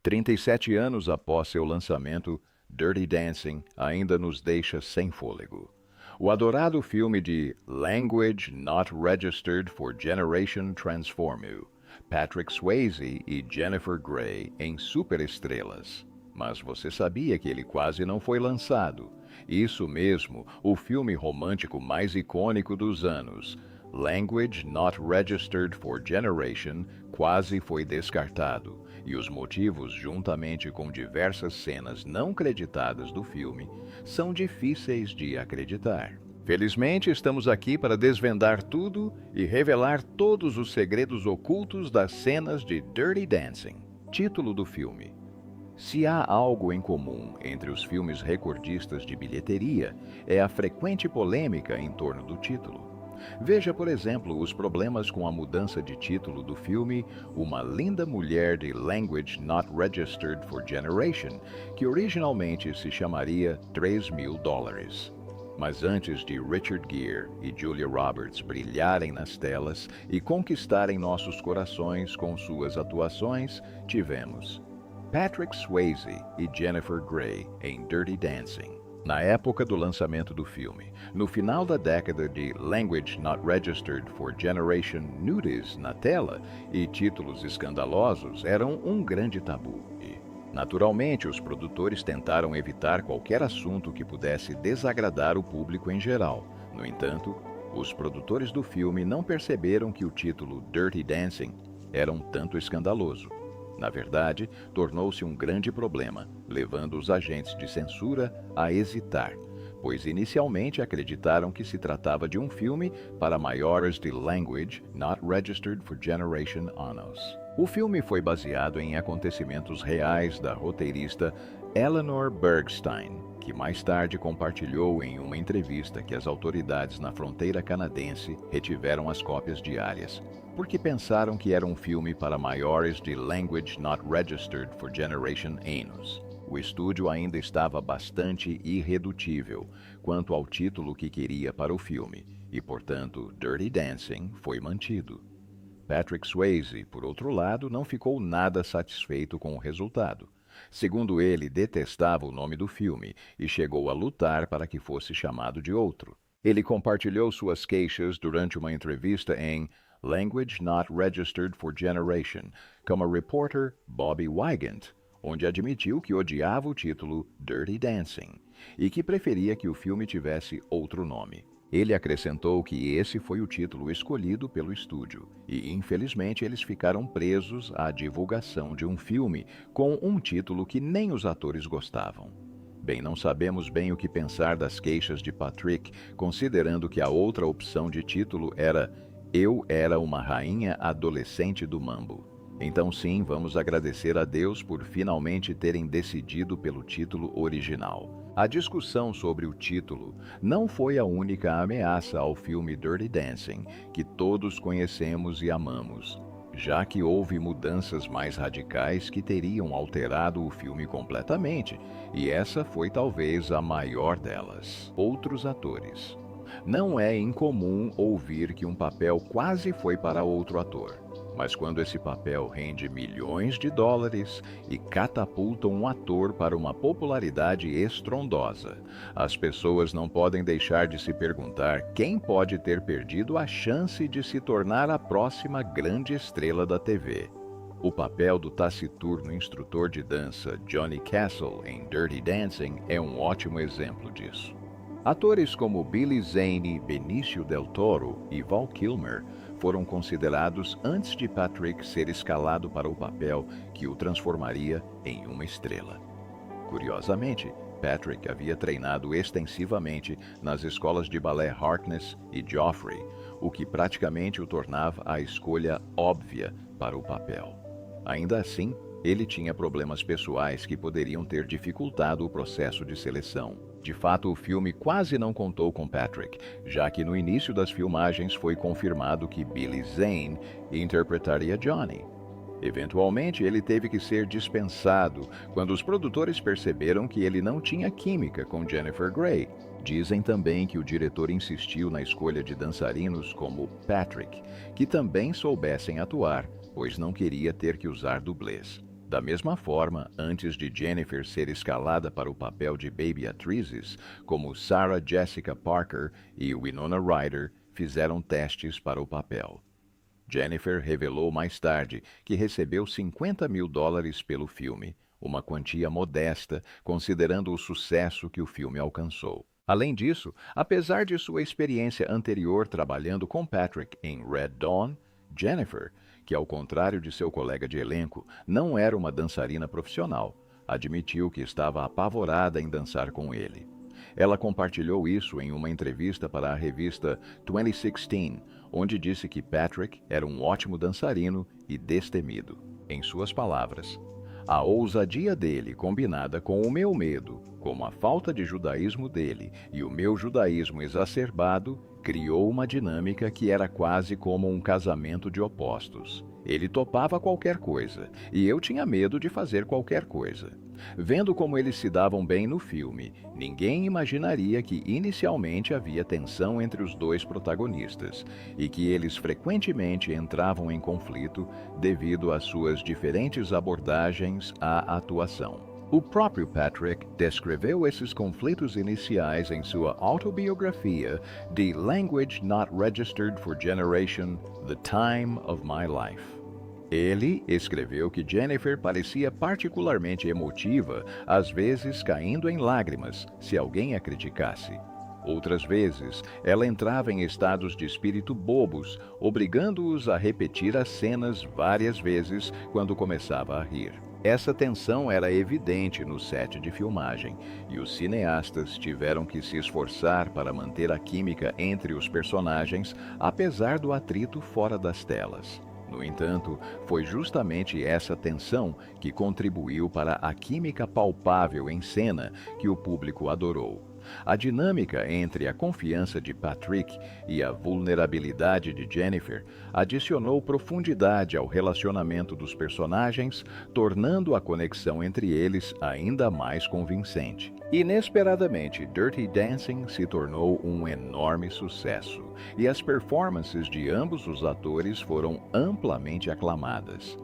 37 anos após seu lançamento, Dirty Dancing ainda nos deixa sem fôlego. O adorado filme de Language Not Registered for Generation Transform You, Patrick Swayze e Jennifer Grey em superestrelas. Mas você sabia que ele quase não foi lançado? Isso mesmo, o filme romântico mais icônico dos anos, Language Not Registered for Generation, quase foi descartado, e os motivos, juntamente com diversas cenas não creditadas do filme, são difíceis de acreditar. Felizmente, estamos aqui para desvendar tudo e revelar todos os segredos ocultos das cenas de Dirty Dancing. Título do filme: se há algo em comum entre os filmes recordistas de bilheteria, é a frequente polêmica em torno do título. Veja, por exemplo, os problemas com a mudança de título do filme Uma Linda Mulher de Language Not Registered for Generation, que originalmente se chamaria $3.000. Mas antes de Richard Gere e Julia Roberts brilharem nas telas e conquistarem nossos corações com suas atuações, tivemos Patrick Swayze e Jennifer Grey em Dirty Dancing. Na época do lançamento do filme, no final da década de Language Not Registered for Generation nudes na tela e títulos escandalosos eram um grande tabu. Naturalmente, os produtores tentaram evitar qualquer assunto que pudesse desagradar o público em geral. No entanto, os produtores do filme não perceberam que o título Dirty Dancing era um tanto escandaloso. Na verdade, tornou-se um grande problema, levando os agentes de censura a hesitar, pois inicialmente acreditaram que se tratava de um filme para maiores de Language Not Registered for Generation Anos. O filme foi baseado em acontecimentos reais da roteirista Eleanor Bergstein, que mais tarde compartilhou em uma entrevista que as autoridades na fronteira canadense retiveram as cópias diárias, porque pensaram que era um filme para maiores de Language Not Registered for Generation Anos. O estúdio ainda estava bastante irredutível quanto ao título que queria para o filme, e portanto Dirty Dancing foi mantido. Patrick Swayze, por outro lado, não ficou nada satisfeito com o resultado. Segundo ele, detestava o nome do filme e chegou a lutar para que fosse chamado de outro. Ele compartilhou suas queixas durante uma entrevista em Language Not Registered for Generation com a repórter Bobby Wygant, onde admitiu que odiava o título Dirty Dancing e que preferia que o filme tivesse outro nome. Ele acrescentou que esse foi o título escolhido pelo estúdio e, infelizmente, eles ficaram presos à divulgação de um filme com um título que nem os atores gostavam. Bem, não sabemos bem o que pensar das queixas de Patrick, considerando que a outra opção de título era Eu Era uma Rainha Adolescente do Mambo. Então sim, vamos agradecer a Deus por finalmente terem decidido pelo título original. A discussão sobre o título não foi a única ameaça ao filme Dirty Dancing, que todos conhecemos e amamos, já que houve mudanças mais radicais que teriam alterado o filme completamente, e essa foi talvez a maior delas. Outros atores. Não é incomum ouvir que um papel quase foi para outro ator. Mas quando esse papel rende milhões de dólares e catapulta um ator para uma popularidade estrondosa, as pessoas não podem deixar de se perguntar quem pode ter perdido a chance de se tornar a próxima grande estrela da TV. O papel do taciturno instrutor de dança Johnny Castle em Dirty Dancing é um ótimo exemplo disso. Atores como Billy Zane, Benicio del Toro e Val Kilmer foram considerados antes de Patrick ser escalado para o papel que o transformaria em uma estrela. Curiosamente, Patrick havia treinado extensivamente nas escolas de balé Harkness e Joffrey, o que praticamente o tornava a escolha óbvia para o papel. Ainda assim, ele tinha problemas pessoais que poderiam ter dificultado o processo de seleção. De fato, o filme quase não contou com Patrick, já que no início das filmagens foi confirmado que Billy Zane interpretaria Johnny. Eventualmente, ele teve que ser dispensado quando os produtores perceberam que ele não tinha química com Jennifer Grey. Dizem também que o diretor insistiu na escolha de dançarinos como Patrick, que também soubessem atuar, pois não queria ter que usar dublês. Da mesma forma, antes de Jennifer ser escalada para o papel de Baby atrizes, como Sarah Jessica Parker e Winona Ryder fizeram testes para o papel. Jennifer revelou mais tarde que recebeu US$ 50.000 pelo filme, uma quantia modesta considerando o sucesso que o filme alcançou. Além disso, apesar de sua experiência anterior trabalhando com Patrick em Red Dawn, Jennifer, que ao contrário de seu colega de elenco, não era uma dançarina profissional, admitiu que estava apavorada em dançar com ele. Ela compartilhou isso em uma entrevista para a revista 2016, onde disse que Patrick era um ótimo dançarino e destemido. Em suas palavras, a ousadia dele, combinada com o meu medo, como a falta de judaísmo dele e o meu judaísmo exacerbado, criou uma dinâmica que era quase como um casamento de opostos. Ele topava qualquer coisa, e eu tinha medo de fazer qualquer coisa. Vendo como eles se davam bem no filme, ninguém imaginaria que inicialmente havia tensão entre os dois protagonistas e que eles frequentemente entravam em conflito devido às suas diferentes abordagens à atuação. O próprio Patrick descreveu esses conflitos iniciais em sua autobiografia The Language Not Registered for Generation, The Time of My Life. Ele escreveu que Jennifer parecia particularmente emotiva, às vezes caindo em lágrimas se alguém a criticasse. Outras vezes, ela entrava em estados de espírito bobos, obrigando-os a repetir as cenas várias vezes quando começava a rir. Essa tensão era evidente no set de filmagem, e os cineastas tiveram que se esforçar para manter a química entre os personagens, apesar do atrito fora das telas. No entanto, foi justamente essa tensão que contribuiu para a química palpável em cena que o público adorou. A dinâmica entre a confiança de Patrick e a vulnerabilidade de Jennifer adicionou profundidade ao relacionamento dos personagens, tornando a conexão entre eles ainda mais convincente. Inesperadamente, Dirty Dancing se tornou um enorme sucesso, e as performances de ambos os atores foram amplamente aclamadas.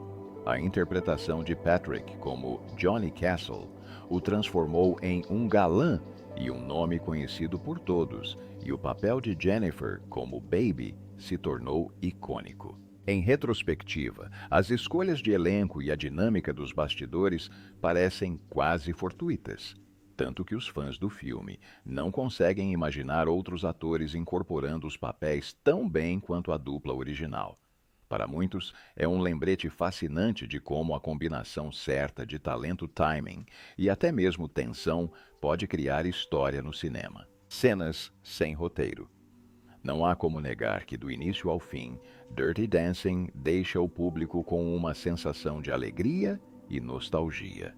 A interpretação de Patrick como Johnny Castle o transformou em um galã e um nome conhecido por todos, e o papel de Jennifer como Baby se tornou icônico. Em retrospectiva, as escolhas de elenco e a dinâmica dos bastidores parecem quase fortuitas, tanto que os fãs do filme não conseguem imaginar outros atores incorporando os papéis tão bem quanto a dupla original. Para muitos, é um lembrete fascinante de como a combinação certa de talento, timing e até mesmo tensão pode criar história no cinema. Cenas sem roteiro. Não há como negar que, do início ao fim, Dirty Dancing deixa o público com uma sensação de alegria e nostalgia.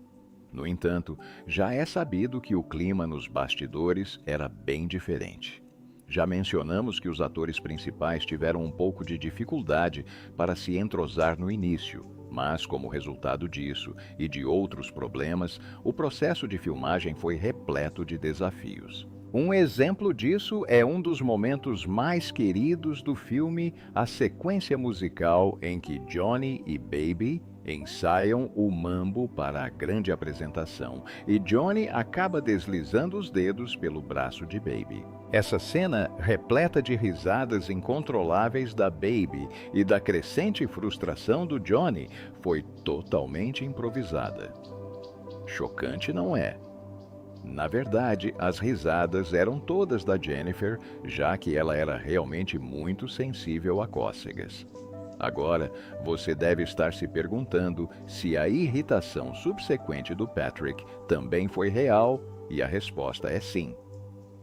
No entanto, já é sabido que o clima nos bastidores era bem diferente. Já mencionamos que os atores principais tiveram um pouco de dificuldade para se entrosar no início, mas como resultado disso e de outros problemas, o processo de filmagem foi repleto de desafios. Um exemplo disso é um dos momentos mais queridos do filme, a sequência musical em que Johnny e Baby ensaiam o mambo para a grande apresentação e Johnny acaba deslizando os dedos pelo braço de Baby. Essa cena, repleta de risadas incontroláveis da Baby e da crescente frustração do Johnny, foi totalmente improvisada. Chocante, não é? Na verdade, as risadas eram todas da Jennifer, já que ela era realmente muito sensível a cócegas. Agora, você deve estar se perguntando se a irritação subsequente do Patrick também foi real, e a resposta é sim.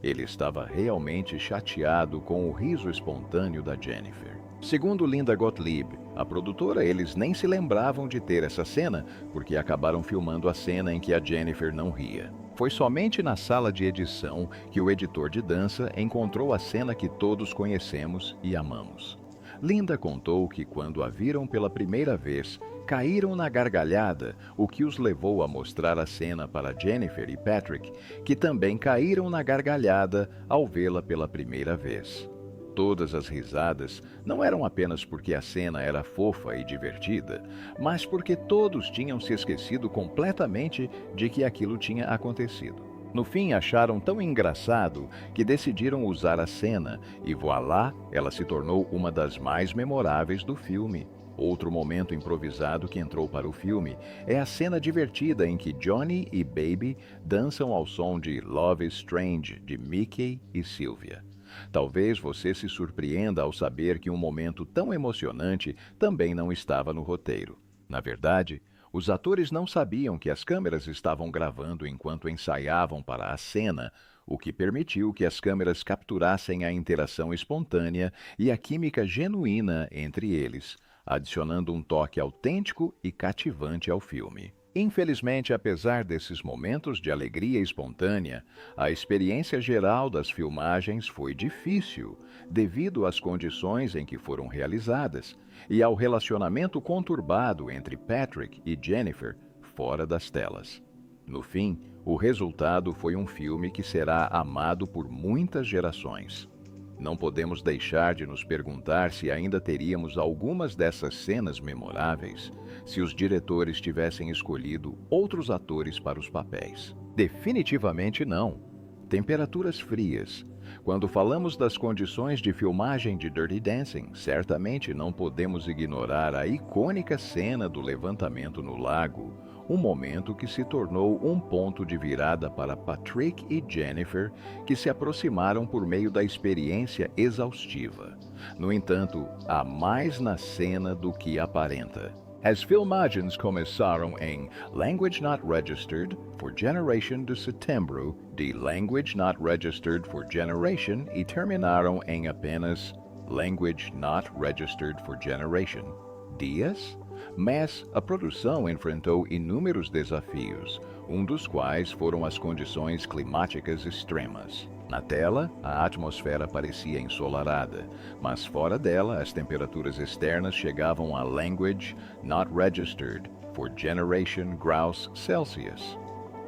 Ele estava realmente chateado com o riso espontâneo da Jennifer. Segundo Linda Gottlieb, a produtora, eles nem se lembravam de ter essa cena, porque acabaram filmando a cena em que a Jennifer não ria. Foi somente na sala de edição que o editor de dança encontrou a cena que todos conhecemos e amamos. Linda contou que quando a viram pela primeira vez, caíram na gargalhada, o que os levou a mostrar a cena para Jennifer e Patrick, que também caíram na gargalhada ao vê-la pela primeira vez. Todas as risadas não eram apenas porque a cena era fofa e divertida, mas porque todos tinham se esquecido completamente de que aquilo tinha acontecido. No fim, acharam tão engraçado que decidiram usar a cena e voilá, ela se tornou uma das mais memoráveis do filme. Outro momento improvisado que entrou para o filme é a cena divertida em que Johnny e Baby dançam ao som de Love is Strange, de Mickey e Sylvia. Talvez você se surpreenda ao saber que um momento tão emocionante também não estava no roteiro. Na verdade, os atores não sabiam que as câmeras estavam gravando enquanto ensaiavam para a cena, o que permitiu que as câmeras capturassem a interação espontânea e a química genuína entre eles, adicionando um toque autêntico e cativante ao filme. Infelizmente, apesar desses momentos de alegria espontânea, a experiência geral das filmagens foi difícil, devido às condições em que foram realizadas e ao relacionamento conturbado entre Patrick e Jennifer fora das telas. No fim, o resultado foi um filme que será amado por muitas gerações. Não podemos deixar de nos perguntar se ainda teríamos algumas dessas cenas memoráveis se os diretores tivessem escolhido outros atores para os papéis. Definitivamente não. Temperaturas frias. Quando falamos das condições de filmagem de Dirty Dancing, certamente não podemos ignorar a icônica cena do levantamento no lago, um momento que se tornou um ponto de virada para Patrick e Jennifer, que se aproximaram por meio da experiência exaustiva. No entanto, há mais na cena do que aparenta. As filmagens começaram em Language Not Registered for Generation de setembro de Language Not Registered for Generation e terminaram em apenas Language Not Registered for Generation dias, mas a produção enfrentou inúmeros desafios, um dos quais foram as condições climáticas extremas. Na tela, a atmosfera parecia ensolarada, mas fora dela as temperaturas externas chegavam a Language Not Registered for Generation graus Celsius.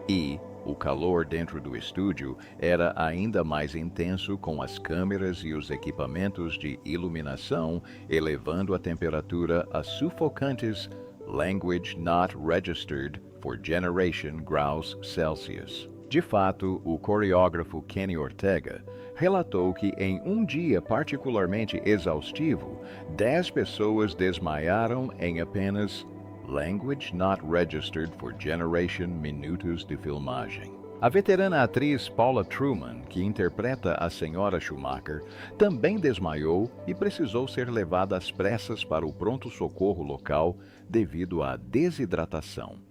E o calor dentro do estúdio era ainda mais intenso com as câmeras e os equipamentos de iluminação elevando a temperatura a sufocantes Language Not Registered for Generation graus Celsius. De fato, o coreógrafo Kenny Ortega relatou que em um dia particularmente exaustivo, 10 pessoas desmaiaram em apenas Language Not Registered for Generation minutos de filmagem. A veterana atriz Paula Truman, que interpreta a Sra. Schumacher, também desmaiou e precisou ser levada às pressas para o pronto-socorro local devido à desidratação.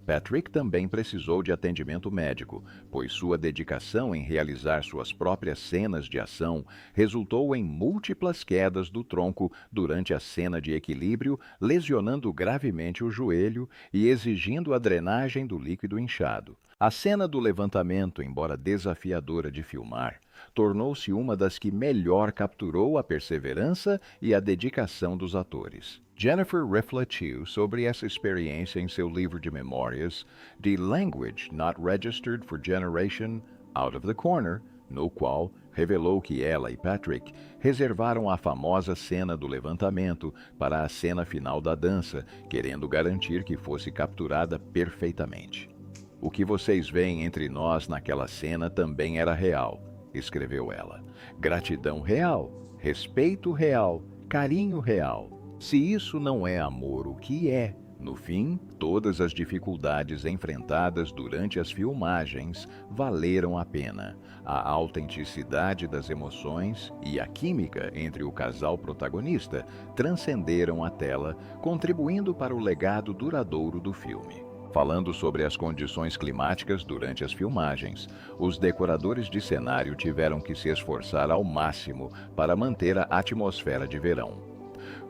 Patrick também precisou de atendimento médico, pois sua dedicação em realizar suas próprias cenas de ação resultou em múltiplas quedas do tronco durante a cena de equilíbrio, lesionando gravemente o joelho e exigindo a drenagem do líquido inchado. A cena do levantamento, embora desafiadora de filmar, tornou-se uma das que melhor capturou a perseverança e a dedicação dos atores. Jennifer refletiu sobre essa experiência em seu livro de memórias, The Language Not Registered for Generation Out of the Corner, no qual revelou que ela e Patrick reservaram a famosa cena do levantamento para a cena final da dança, querendo garantir que fosse capturada perfeitamente. O que vocês veem entre nós naquela cena também era real, escreveu ela. Gratidão real, respeito real, carinho real. Se isso não é amor, o que é? No fim, todas as dificuldades enfrentadas durante as filmagens valeram a pena. A autenticidade das emoções e a química entre o casal protagonista transcenderam a tela, contribuindo para o legado duradouro do filme. Falando sobre as condições climáticas durante as filmagens, os decoradores de cenário tiveram que se esforçar ao máximo para manter a atmosfera de verão.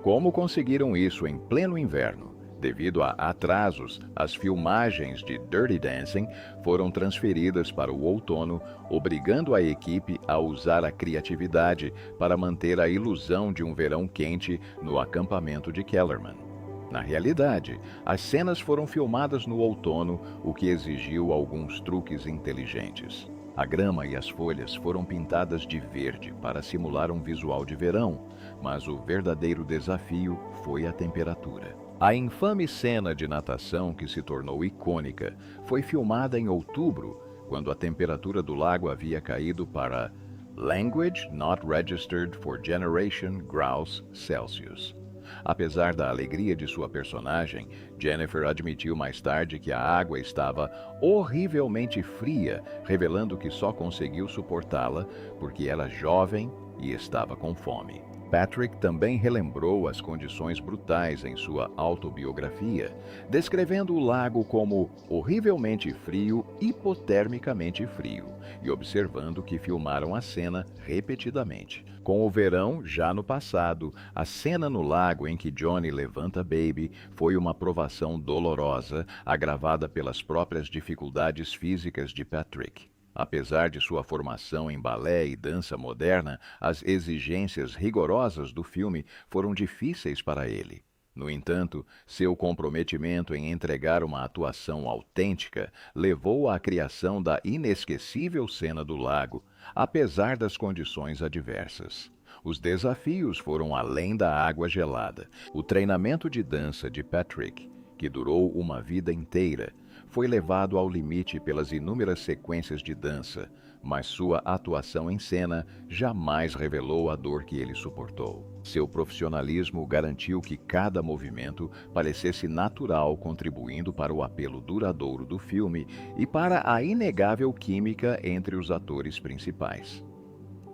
Como conseguiram isso em pleno inverno? Devido a atrasos, as filmagens de Dirty Dancing foram transferidas para o outono, obrigando a equipe a usar a criatividade para manter a ilusão de um verão quente no acampamento de Kellerman. Na realidade, as cenas foram filmadas no outono, o que exigiu alguns truques inteligentes. A grama e as folhas foram pintadas de verde para simular um visual de verão, mas o verdadeiro desafio foi a temperatura. A infame cena de natação, que se tornou icônica, foi filmada em outubro, quando a temperatura do lago havia caído para Language Not Registered for Generation Graus Celsius. Apesar da alegria de sua personagem, Jennifer admitiu mais tarde que a água estava horrivelmente fria, revelando que só conseguiu suportá-la porque era jovem e estava com fome. Patrick também relembrou as condições brutais em sua autobiografia, descrevendo o lago como horrivelmente frio, hipotermicamente frio, e observando que filmaram a cena repetidamente. Com o verão já no passado, a cena no lago em que Johnny levanta Baby foi uma provação dolorosa, agravada pelas próprias dificuldades físicas de Patrick. Apesar de sua formação em balé e dança moderna, as exigências rigorosas do filme foram difíceis para ele. No entanto, seu comprometimento em entregar uma atuação autêntica levou à criação da inesquecível cena do lago, apesar das condições adversas. Os desafios foram além da água gelada. O treinamento de dança de Patrick, que durou uma vida inteira, foi levado ao limite pelas inúmeras sequências de dança, mas sua atuação em cena jamais revelou a dor que ele suportou. Seu profissionalismo garantiu que cada movimento parecesse natural, contribuindo para o apelo duradouro do filme e para a inegável química entre os atores principais.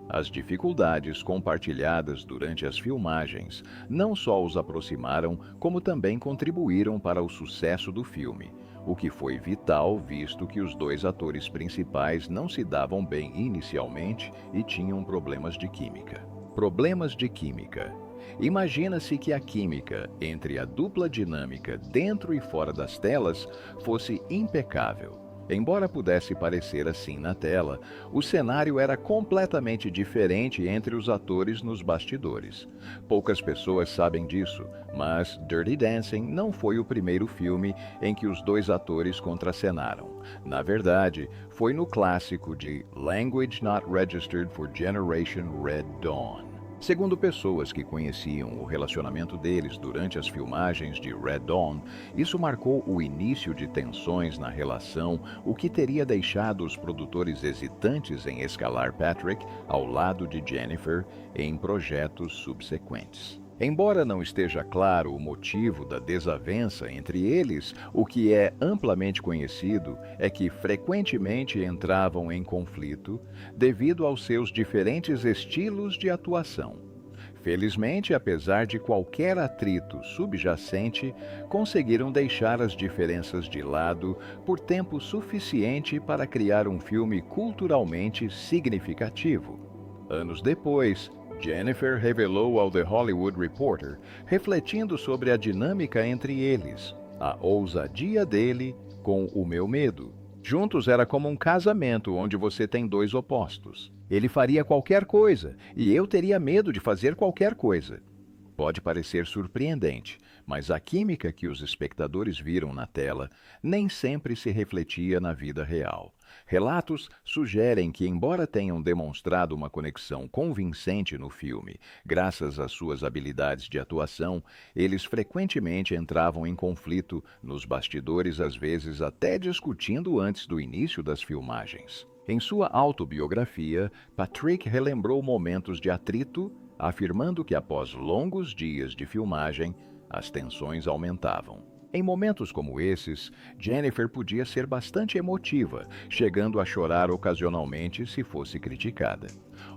As dificuldades compartilhadas durante as filmagens não só os aproximaram, como também contribuíram para o sucesso do filme, o que foi vital visto que os dois atores principais não se davam bem inicialmente e tinham problemas de química. Problemas de química. Imagina-se que a química entre a dupla dinâmica dentro e fora das telas fosse impecável. Embora pudesse parecer assim na tela, o cenário era completamente diferente entre os atores nos bastidores. Poucas pessoas sabem disso, mas Dirty Dancing não foi o primeiro filme em que os dois atores contracenaram. Na verdade, foi no clássico de Language Not Registered for Generation Red Dawn. Segundo pessoas que conheciam o relacionamento deles durante as filmagens de Red Dawn, isso marcou o início de tensões na relação, o que teria deixado os produtores hesitantes em escalar Patrick ao lado de Jennifer em projetos subsequentes. Embora não esteja claro o motivo da desavença entre eles, o que é amplamente conhecido é que frequentemente entravam em conflito devido aos seus diferentes estilos de atuação. Felizmente, apesar de qualquer atrito subjacente, conseguiram deixar as diferenças de lado por tempo suficiente para criar um filme culturalmente significativo. Anos depois, Jennifer revelou ao The Hollywood Reporter, refletindo sobre a dinâmica entre eles, a ousadia dele com o meu medo. Juntos era como um casamento onde você tem dois opostos. Ele faria qualquer coisa e eu teria medo de fazer qualquer coisa. Pode parecer surpreendente, mas a química que os espectadores viram na tela nem sempre se refletia na vida real. Relatos sugerem que, embora tenham demonstrado uma conexão convincente no filme, graças às suas habilidades de atuação, eles frequentemente entravam em conflito nos bastidores, às vezes até discutindo antes do início das filmagens. Em sua autobiografia, Patrick relembrou momentos de atrito, afirmando que após longos dias de filmagem, as tensões aumentavam. Em momentos como esses, Jennifer podia ser bastante emotiva, chegando a chorar ocasionalmente se fosse criticada.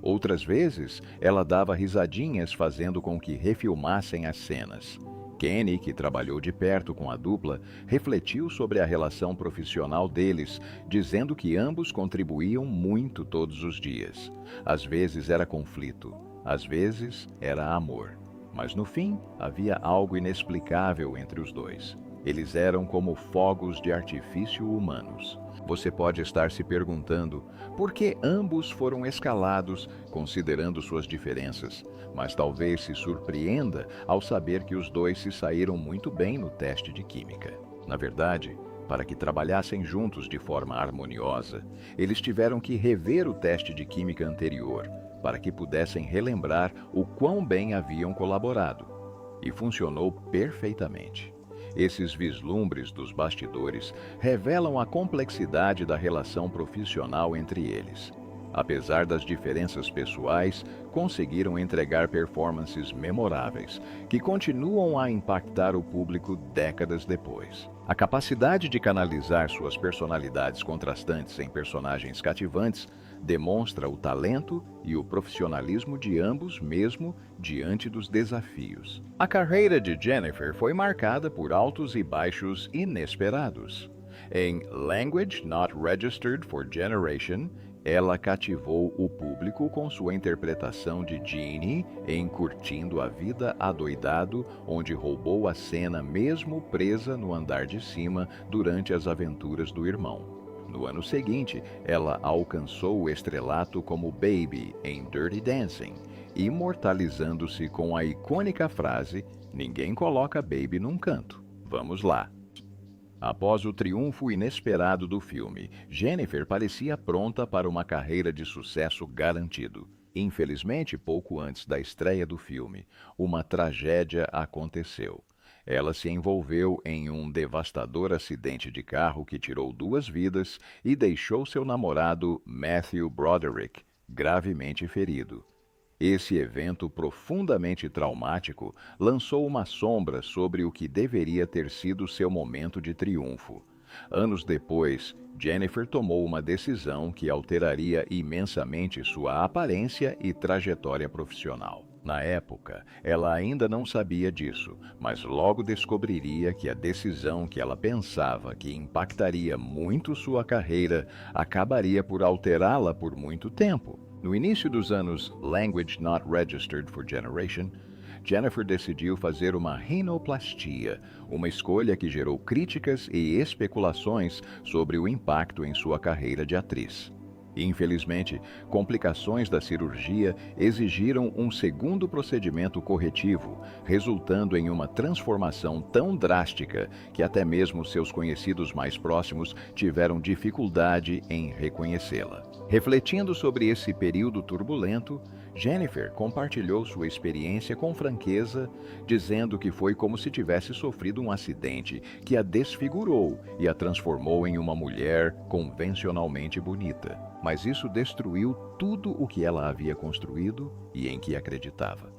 Outras vezes, ela dava risadinhas fazendo com que refilmassem as cenas. Kenny, que trabalhou de perto com a dupla, refletiu sobre a relação profissional deles, dizendo que ambos contribuíam muito todos os dias. Às vezes era conflito, às vezes era amor. Mas no fim, havia algo inexplicável entre os dois. Eles eram como fogos de artifício humanos. Você pode estar se perguntando por que ambos foram escalados, considerando suas diferenças, mas talvez se surpreenda ao saber que os dois se saíram muito bem no teste de química. Na verdade, Para que trabalhassem juntos de forma harmoniosa, eles tiveram que rever o teste de química anterior, para que pudessem relembrar o quão bem haviam colaborado. E funcionou perfeitamente. Esses vislumbres dos bastidores revelam a complexidade da relação profissional entre eles. Apesar das diferenças pessoais, conseguiram entregar performances memoráveis, que continuam a impactar o público décadas depois. A capacidade de canalizar suas personalidades contrastantes em personagens cativantes demonstra o talento e o profissionalismo de ambos mesmo diante dos desafios. A carreira de Jennifer foi marcada por altos e baixos inesperados. Em Language Not Registered for Generation, ela cativou o público com sua interpretação de Jeannie em Curtindo a Vida Adoidado, onde roubou a cena mesmo presa no andar de cima durante as aventuras do irmão. No ano seguinte, ela alcançou o estrelato como Baby em Dirty Dancing, imortalizando-se com a icônica frase "Ninguém coloca Baby num canto. Vamos lá." Após o triunfo inesperado do filme, Jennifer parecia pronta para uma carreira de sucesso garantido. Infelizmente, pouco antes da estreia do filme, uma tragédia aconteceu. Ela se envolveu em um devastador acidente de carro que tirou 2 vidas e deixou seu namorado, Matthew Broderick, gravemente ferido. Esse evento profundamente traumático lançou uma sombra sobre o que deveria ter sido seu momento de triunfo. Anos depois, Jennifer tomou uma decisão que alteraria imensamente sua aparência e trajetória profissional. Na época, ela ainda não sabia disso, mas logo descobriria que a decisão que ela pensava que impactaria muito sua carreira acabaria por alterá-la por muito tempo. No início dos anos Language Not Registered for Generation, Jennifer decidiu fazer uma rinoplastia, uma escolha que gerou críticas e especulações sobre o impacto em sua carreira de atriz. Infelizmente, complicações da cirurgia exigiram um segundo procedimento corretivo, resultando em uma transformação tão drástica que até mesmo seus conhecidos mais próximos tiveram dificuldade em reconhecê-la. Refletindo sobre esse período turbulento, Jennifer compartilhou sua experiência com franqueza, dizendo que foi como se tivesse sofrido um acidente que a desfigurou e a transformou em uma mulher convencionalmente bonita. Mas isso destruiu tudo o que ela havia construído e em que acreditava.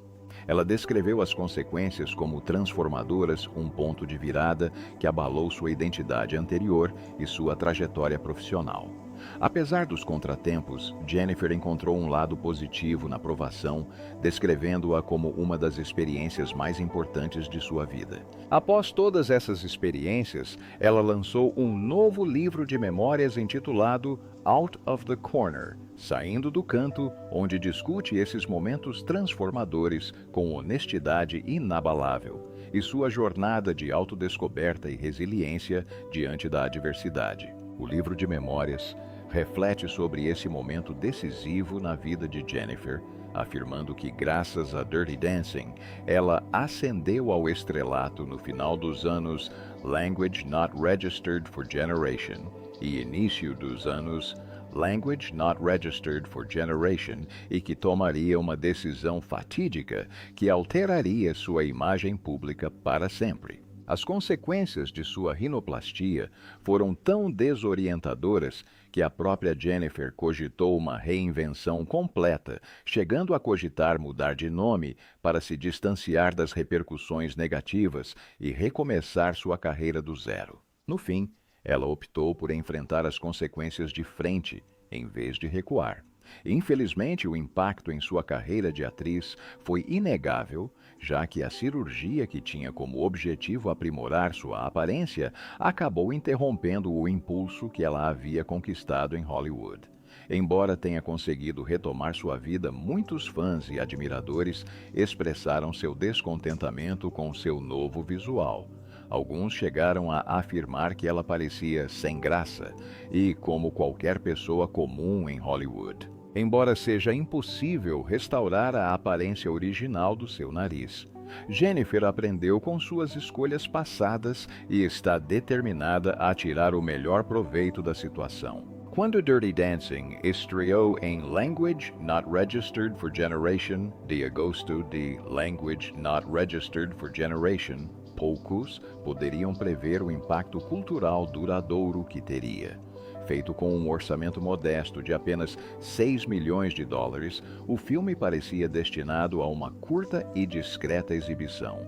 Ela descreveu as consequências como transformadoras, um ponto de virada que abalou sua identidade anterior e sua trajetória profissional. Apesar dos contratempos, Jennifer encontrou um lado positivo na provação, descrevendo-a como uma das experiências mais importantes de sua vida. Após todas essas experiências, ela lançou um novo livro de memórias intitulado Out of the Corner, Saindo do Canto, onde discute esses momentos transformadores com honestidade inabalável e sua jornada de autodescoberta e resiliência diante da adversidade. O livro de memórias reflete sobre esse momento decisivo na vida de Jennifer, afirmando que, graças a Dirty Dancing, ela ascendeu ao estrelato no final dos anos Language Not Registered for Generation e início dos anos Language Not Registered for Generation e que tomaria uma decisão fatídica que alteraria sua imagem pública para sempre. As consequências de sua rinoplastia foram tão desorientadoras que a própria Jennifer cogitou uma reinvenção completa, chegando a cogitar mudar de nome para se distanciar das repercussões negativas e recomeçar sua carreira do zero. No fim, ela optou por enfrentar as consequências de frente, em vez de recuar. Infelizmente, o impacto em sua carreira de atriz foi inegável, já que a cirurgia que tinha como objetivo aprimorar sua aparência acabou interrompendo o impulso que ela havia conquistado em Hollywood. Embora tenha conseguido retomar sua vida, muitos fãs e admiradores expressaram seu descontentamento com seu novo visual. Alguns chegaram a afirmar que ela parecia sem graça e como qualquer pessoa comum em Hollywood. Embora seja impossível restaurar a aparência original do seu nariz, Jennifer aprendeu com suas escolhas passadas e está determinada a tirar o melhor proveito da situação. Quando Dirty Dancing estreou em Language Not Registered for Generation de agosto de Language Not Registered for Generation, poucos poderiam prever o impacto cultural duradouro que teria. Feito com um orçamento modesto de apenas 6 milhões de dólares, o filme parecia destinado a uma curta e discreta exibição.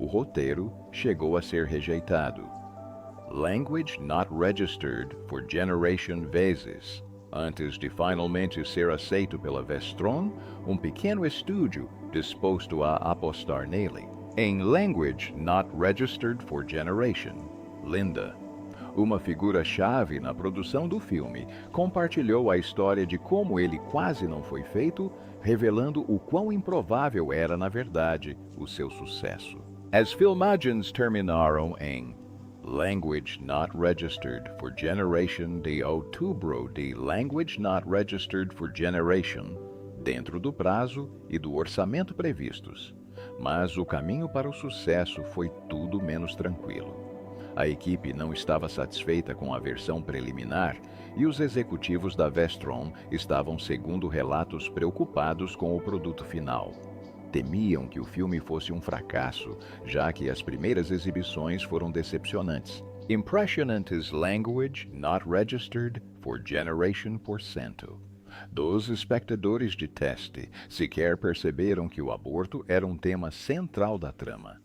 O roteiro chegou a ser rejeitado. Language Not Registered for Generation vezes. Antes de finalmente ser aceito pela Vestron, um pequeno estúdio disposto a apostar nele. Em Language Not Registered for Generation, Linda, uma figura-chave na produção do filme, compartilhou a história de como ele quase não foi feito, revelando o quão improvável era, na verdade, o seu sucesso. As filmagens terminaram em Language Not Registered for Generation de outubro de Language Not Registered for Generation, dentro do prazo e do orçamento previstos. Mas o caminho para o sucesso foi tudo menos tranquilo. A equipe não estava satisfeita com a versão preliminar e os executivos da Vestron estavam, segundo relatos, preocupados com o produto final. Temiam que o filme fosse um fracasso, já que as primeiras exibições foram decepcionantes. Impressionantes Language Not Registered for Generation %. Dos espectadores de teste sequer perceberam que o aborto era um tema central da trama.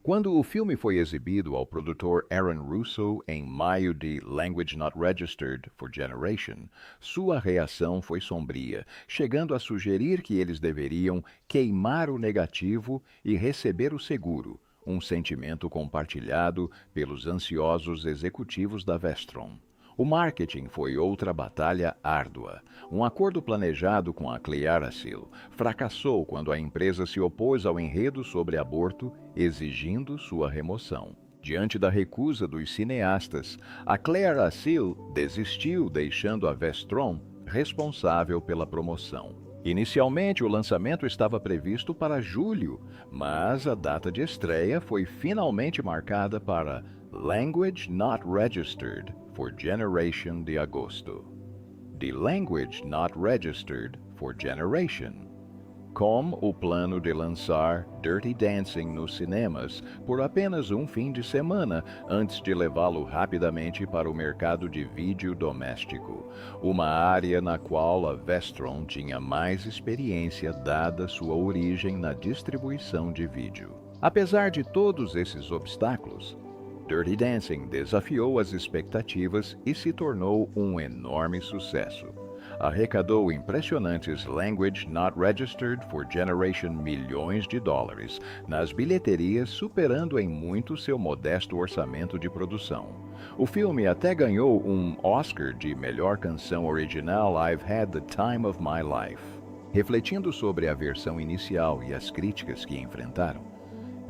Quando o filme foi exibido ao produtor Aaron Russo em maio de Language Not Registered for Generation, sua reação foi sombria, chegando a sugerir que eles deveriam queimar o negativo e receber o seguro, um sentimento compartilhado pelos ansiosos executivos da Vestron. O marketing foi outra batalha árdua. Um acordo planejado com a Clearasil fracassou quando a empresa se opôs ao enredo sobre aborto, exigindo sua remoção. Diante da recusa dos cineastas, a Clearasil desistiu, deixando a Vestron responsável pela promoção. Inicialmente, o lançamento estava previsto para julho, mas a data de estreia foi finalmente marcada para Language Not Registered for Generation de agosto. The Language Not Registered for Generation. Com o plano de lançar Dirty Dancing nos cinemas por apenas um fim de semana antes de levá-lo rapidamente para o mercado de vídeo doméstico, uma área na qual a Vestron tinha mais experiência dada sua origem na distribuição de vídeo. Apesar de todos esses obstáculos, Dirty Dancing desafiou as expectativas e se tornou um enorme sucesso. Arrecadou impressionantes Language Not Registered for Generation milhões de dólares nas bilheterias, superando em muito seu modesto orçamento de produção. O filme até ganhou um Oscar de melhor canção original I've Had the Time of My Life. Refletindo sobre a versão inicial e as críticas que enfrentaram,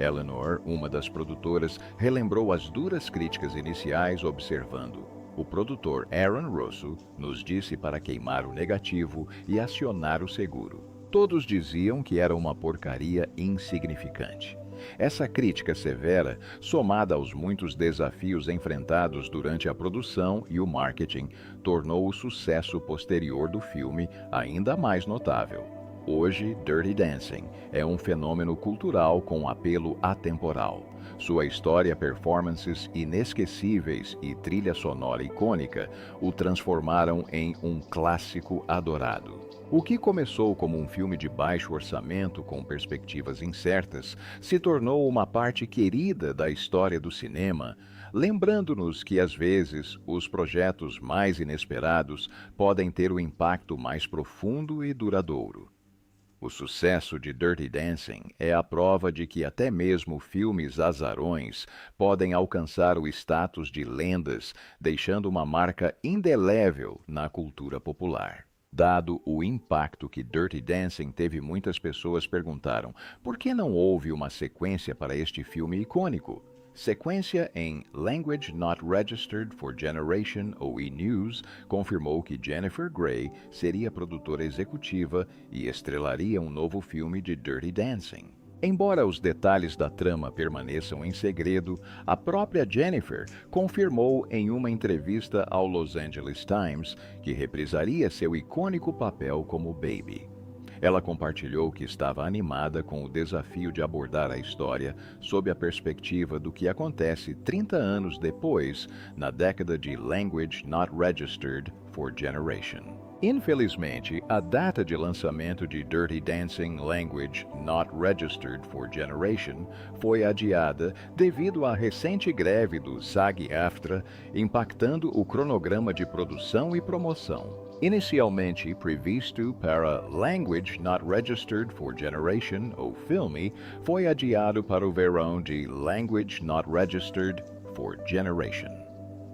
Eleanor, uma das produtoras, relembrou as duras críticas iniciais, observando: o produtor Aaron Russo nos disse para queimar o negativo e acionar o seguro. Todos diziam que era uma porcaria insignificante. Essa crítica severa, somada aos muitos desafios enfrentados durante a produção e o marketing, tornou o sucesso posterior do filme ainda mais notável. Hoje, Dirty Dancing é um fenômeno cultural com apelo atemporal. Sua história, performances inesquecíveis e trilha sonora icônica o transformaram em um clássico adorado. O que começou como um filme de baixo orçamento com perspectivas incertas se tornou uma parte querida da história do cinema, lembrando-nos que, às vezes, os projetos mais inesperados podem ter o impacto mais profundo e duradouro. O sucesso de Dirty Dancing é a prova de que até mesmo filmes azarões podem alcançar o status de lendas, deixando uma marca indelével na cultura popular. Dado o impacto que Dirty Dancing teve, muitas pessoas perguntaram: por que não houve uma sequência para este filme icônico? Sequência em Language Not Registered for Generation, ou E! News, confirmou que Jennifer Grey seria produtora executiva e estrelaria um novo filme de Dirty Dancing. Embora os detalhes da trama permaneçam em segredo, a própria Jennifer confirmou em uma entrevista ao Los Angeles Times que reprisaria seu icônico papel como Baby. Ela compartilhou que estava animada com o desafio de abordar a história sob a perspectiva do que acontece 30 anos depois, na década de Language Not Registered for Generation. Infelizmente, a data de lançamento de Dirty Dancing Language Not Registered for Generation foi adiada devido à recente greve do SAG-AFTRA, impactando o cronograma de produção e promoção. Inicialmente previsto para Language Not Registered for Generation, ou FILME, foi adiado para o verão de Language Not Registered for Generation.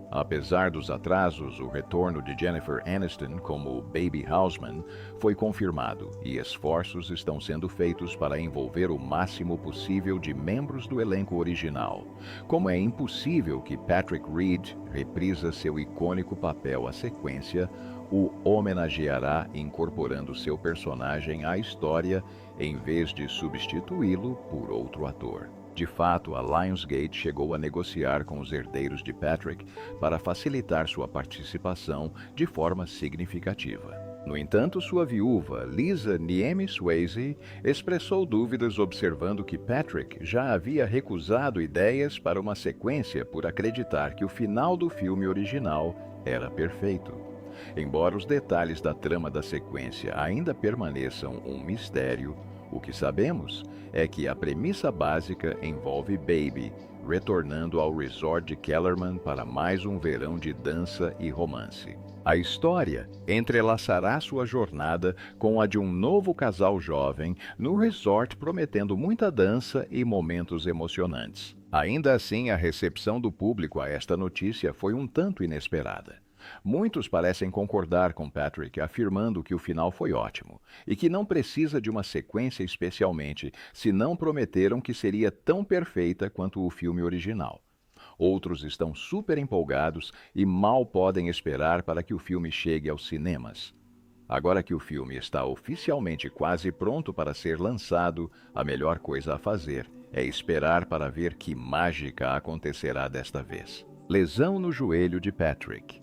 Apesar dos atrasos, o retorno de Jennifer Aniston como Baby Houseman foi confirmado e esforços estão sendo feitos para envolver o máximo possível de membros do elenco original. Como é impossível que Patrick Reed reprisa seu icônico papel à sequência, o homenageará incorporando seu personagem à história em vez de substituí-lo por outro ator. De fato, a Lionsgate chegou a negociar com os herdeiros de Patrick para facilitar sua participação de forma significativa. No entanto, sua viúva, Lisa Niemi Swayze, expressou dúvidas observando que Patrick já havia recusado ideias para uma sequência por acreditar que o final do filme original era perfeito. Embora os detalhes da trama da sequência ainda permaneçam um mistério, o que sabemos é que a premissa básica envolve Baby retornando ao resort de Kellerman para mais um verão de dança e romance. A história entrelaçará sua jornada com a de um novo casal jovem no resort, prometendo muita dança e momentos emocionantes. Ainda assim, a recepção do público a esta notícia foi um tanto inesperada. Muitos parecem concordar com Patrick, afirmando que o final foi ótimo e que não precisa de uma sequência, especialmente se não prometeram que seria tão perfeita quanto o filme original. Outros estão super empolgados e mal podem esperar para que o filme chegue aos cinemas. Agora que o filme está oficialmente quase pronto para ser lançado, a melhor coisa a fazer é esperar para ver que mágica acontecerá desta vez. Lesão no joelho de Patrick.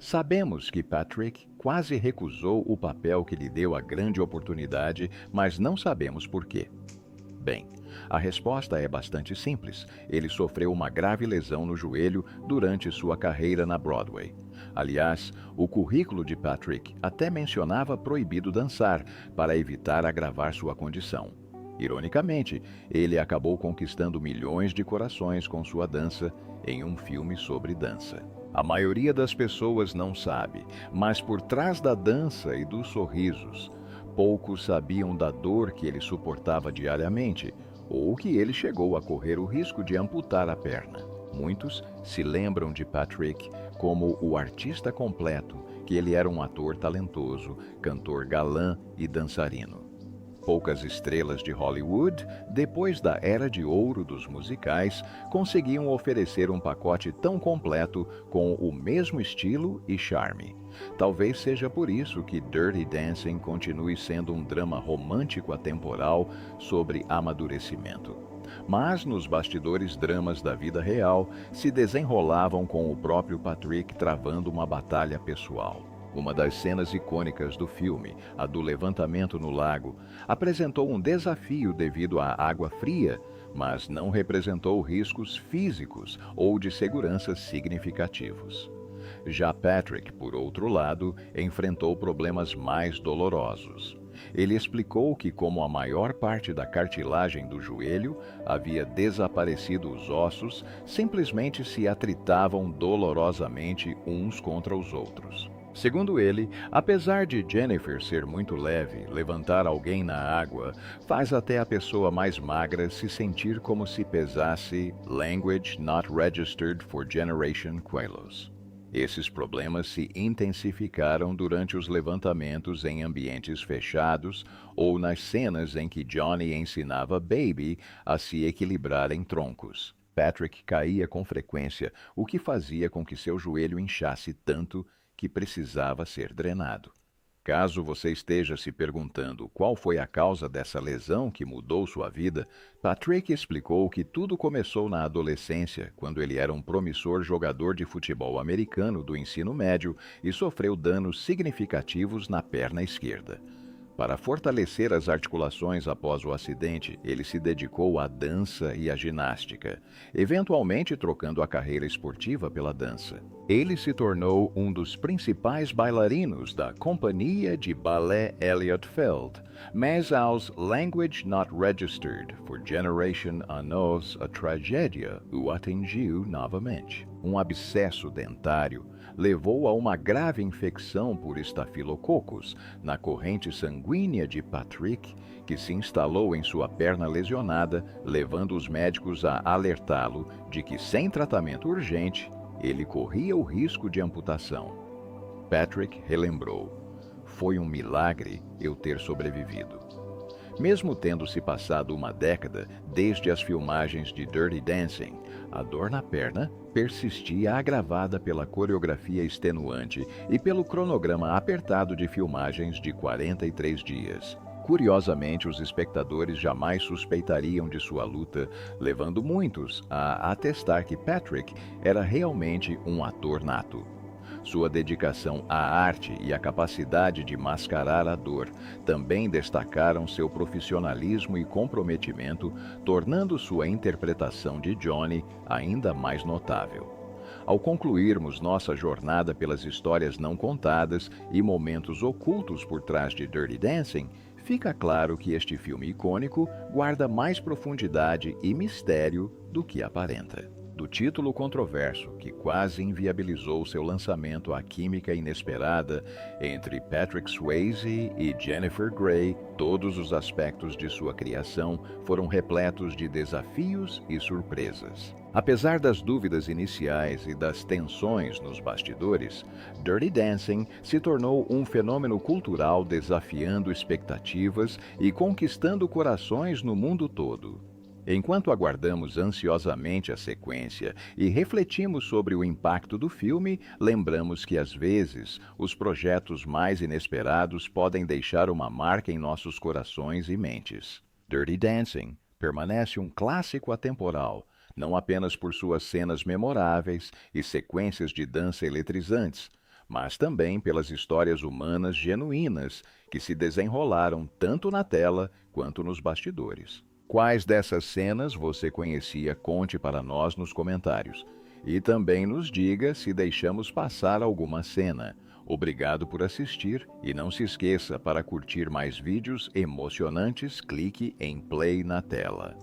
Sabemos que Patrick quase recusou o papel que lhe deu a grande oportunidade, mas não sabemos por quê. Bem, a resposta é bastante simples. Ele sofreu uma grave lesão no joelho durante sua carreira na Broadway. Aliás, o currículo de Patrick até mencionava proibido dançar para evitar agravar sua condição. Ironicamente, ele acabou conquistando milhões de corações com sua dança em um filme sobre dança. A maioria das pessoas não sabe, mas por trás da dança e dos sorrisos, poucos sabiam da dor que ele suportava diariamente ou que ele chegou a correr o risco de amputar a perna. Muitos se lembram de Patrick como o artista completo, que ele era um ator talentoso, cantor galã e dançarino. Poucas estrelas de Hollywood, depois da era de ouro dos musicais, conseguiam oferecer um pacote tão completo com o mesmo estilo e charme. Talvez seja por isso que Dirty Dancing continue sendo um drama romântico atemporal sobre amadurecimento. Mas nos bastidores dramas da vida real se desenrolavam com o próprio Patrick travando uma batalha pessoal. Uma das cenas icônicas do filme, a do levantamento no lago, apresentou um desafio devido à água fria, mas não representou riscos físicos ou de segurança significativos. Já Patrick, por outro lado, enfrentou problemas mais dolorosos. Ele explicou que, como a maior parte da cartilagem do joelho havia desaparecido, os ossos simplesmente se atritavam dolorosamente uns contra os outros. Segundo ele, apesar de Jennifer ser muito leve, levantar alguém na água faz até a pessoa mais magra se sentir como se pesasse Language Not Registered for Generation quilos. Esses problemas se intensificaram durante os levantamentos em ambientes fechados ou nas cenas em que Johnny ensinava Baby a se equilibrar em troncos. Patrick caía com frequência, o que fazia com que seu joelho inchasse tanto que precisava ser drenado. Caso você esteja se perguntando qual foi a causa dessa lesão que mudou sua vida, Patrick explicou que tudo começou na adolescência, quando ele era um promissor jogador de futebol americano do ensino médio e sofreu danos significativos na perna esquerda. Para fortalecer as articulações após o acidente, ele se dedicou à dança e à ginástica, eventualmente trocando a carreira esportiva pela dança. Ele se tornou um dos principais bailarinos da Companhia de Ballet Elliott Feld, mas aos Language Not Registered for Generation Unknows, a tragédia o atingiu novamente. Um abscesso dentário levou a uma grave infecção por estafilococos na corrente sanguínea de Patrick, que se instalou em sua perna lesionada, levando os médicos a alertá-lo de que, sem tratamento urgente, ele corria o risco de amputação. Patrick relembrou: "Foi um milagre eu ter sobrevivido." Mesmo tendo se passado uma década desde as filmagens de Dirty Dancing, a dor na perna persistia, agravada pela coreografia extenuante e pelo cronograma apertado de filmagens de 43 dias. Curiosamente, os espectadores jamais suspeitariam de sua luta, levando muitos a atestar que Patrick era realmente um ator nato. Sua dedicação à arte e a capacidade de mascarar a dor também destacaram seu profissionalismo e comprometimento, tornando sua interpretação de Johnny ainda mais notável. Ao concluirmos nossa jornada pelas histórias não contadas e momentos ocultos por trás de Dirty Dancing, fica claro que este filme icônico guarda mais profundidade e mistério do que aparenta. Do título controverso, que quase inviabilizou seu lançamento, à química inesperada entre Patrick Swayze e Jennifer Grey, todos os aspectos de sua criação foram repletos de desafios e surpresas. Apesar das dúvidas iniciais e das tensões nos bastidores, Dirty Dancing se tornou um fenômeno cultural, desafiando expectativas e conquistando corações no mundo todo. Enquanto aguardamos ansiosamente a sequência e refletimos sobre o impacto do filme, lembramos que, às vezes, os projetos mais inesperados podem deixar uma marca em nossos corações e mentes. Dirty Dancing permanece um clássico atemporal, não apenas por suas cenas memoráveis e sequências de dança eletrizantes, mas também pelas histórias humanas genuínas que se desenrolaram tanto na tela quanto nos bastidores. Quais dessas cenas você conhecia? Conte para nós nos comentários. E também nos diga se deixamos passar alguma cena. Obrigado por assistir e não se esqueça, para curtir mais vídeos emocionantes, clique em play na tela.